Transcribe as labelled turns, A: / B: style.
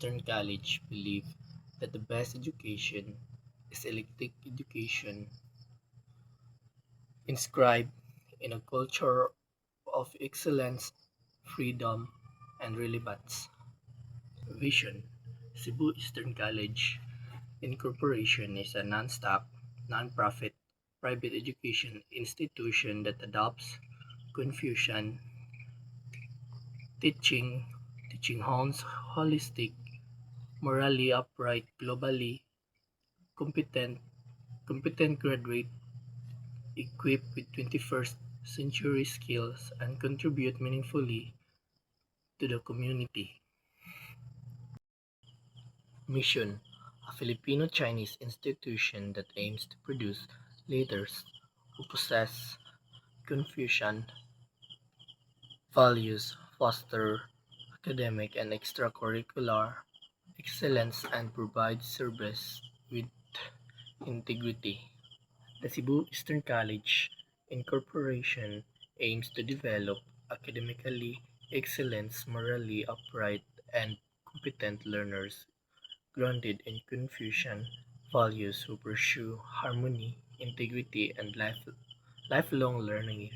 A: Eastern College believe that the best education is elective education inscribed in a culture of excellence, freedom, and relevance. Vision: Cebu Eastern College Incorporation is a non-stock, non-profit, private education institution that adopts Confucian teaching, teaching holistic, morally upright, globally competent, competent graduate equipped with 21st century skills and contribute meaningfully to the community. Mission: a Filipino-Chinese institution that aims to produce leaders who possess Confucian values, foster academic and extracurricular excellence, and provide service with integrity. The Cebu Eastern College Incorporation aims to develop academically excellent, morally upright, and competent learners grounded in Confucian values who pursue harmony, integrity, and lifelong learning.